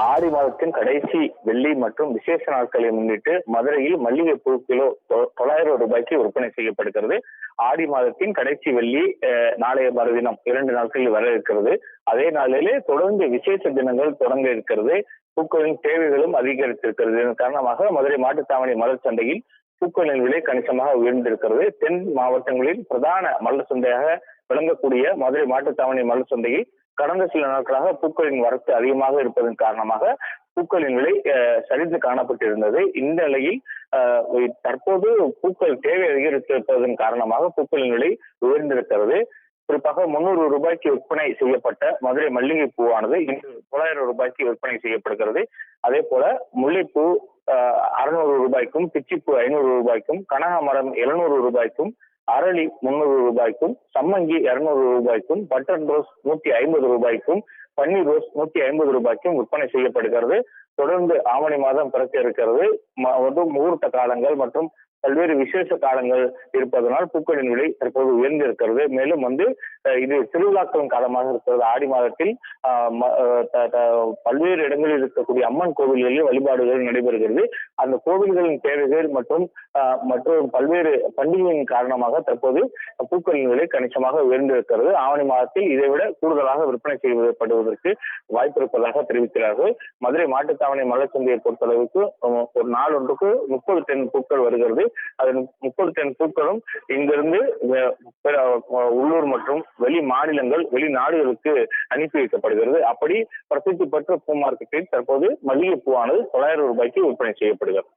ஆடி மாதத்தின் கடைசி வெள்ளி மற்றும் விசேஷ நாட்களை முன்னிட்டு மதுரையில் மல்லிகைப்பூ கிலோ 900 ரூபாய்க்கு விற்பனை செய்யப்படுகிறது. ஆடி மாதத்தின் கடைசி வெள்ளி நாளைய மறுதினம் 2 நாட்களில் வர இருக்கிறது. அதே நாளிலே தொடர்ந்து விசேஷ தினங்கள் தொடங்க இருக்கிறது. பூக்களின் தேவைகளும் அதிகரித்திருக்கிறது. இதன் காரணமாக மதுரை மாட்டுத்தாவணி மலர் சந்தையில் பூக்களின் விலை கணிசமாக உயர்ந்திருக்கிறது. தென் மாவட்டங்களில் பிரதான மலர் சந்தையாக விளங்கக்கூடிய மதுரை மாட்டுத்தாவணி மலர் சந்தையில் கடந்த சில நாட்களாக பூக்களின் வரத்து அதிகமாக இருப்பதன் காரணமாக பூக்களின் விலை சரிந்து காணப்பட்டிருந்தது. இந்த நிலையில் தற்போது பூக்கள் தேவை அதிகரித்திருப்பதன் காரணமாக பூக்களின் விலை உயர்ந்திருக்கிறது. குறிப்பாக 300 ரூபாய்க்கு விற்பனை செய்யப்பட்ட மதுரை மல்லிகை பூவானது இன்று 900 ரூபாய்க்கு விற்பனை செய்யப்படுகிறது. அதே போல முல்லைப்பூ 600 ரூபாய்க்கும், பிச்சிப்பூ 500 ரூபாய்க்கும், கனகாமரம் 700 ரூபாய்க்கும், அரளி 300 ரூபாய்க்கும், சம்மங்கி 200 ரூபாய்க்கும், பட்டன் ரோஸ் 150 ரூபாய்க்கும், பன்னீர் ரோஸ் 150 ரூபாய்க்கும் விற்பனை செய்யப்படுகிறது. தொடர்ந்து ஆவணி மாதம் பிறக்க இருக்கிறது. முகூர்த்த காலங்கள் மற்றும் பல்வேறு விசேஷ காலங்கள் இருப்பதனால் பூக்களின் விலை தற்போது உயர்ந்திருக்கிறது. மேலும் இது திருவிழாக்களின் காலமாக இருக்கிறது. ஆடி மாதத்தில் பல்வேறு இடங்களில் இருக்கக்கூடிய அம்மன் கோவில்களில் வழிபாடுகள் நடைபெறுகிறது. அந்த கோவில்களின் தேவைகள் மற்றும் பல்வேறு பண்டிகையின் காரணமாக தற்போது பூக்களின் விலை கணிசமாக உயர்ந்திருக்கிறது. ஆவணி மாதத்தில் இதைவிட கூடுதலாக விற்பனை செய்யப்படுவதற்கு வாய்ப்பு இருப்பதாக தெரிவிக்கிறார்கள். மதுரை மாட்டுத்தாவணி மலர் சந்தையை பொறுத்தளவுக்கு ஒரு நாள் ஒன்றுக்கு 30 டன் பூக்கள் வருகிறது. அதன் 30 டன் பூக்களும் இங்கிருந்து உள்ளூர் மற்றும் வெளி மாநிலங்கள், வெளிநாடுகளுக்கு அனுப்பி வைக்கப்படுகிறது. அப்படி பிரசித்தி பெற்ற பூ மார்க்கெட்டில் தற்போது மல்லிகை பூவானது 900 ரூபாய்க்கு விற்பனை செய்யப்படுகிறது.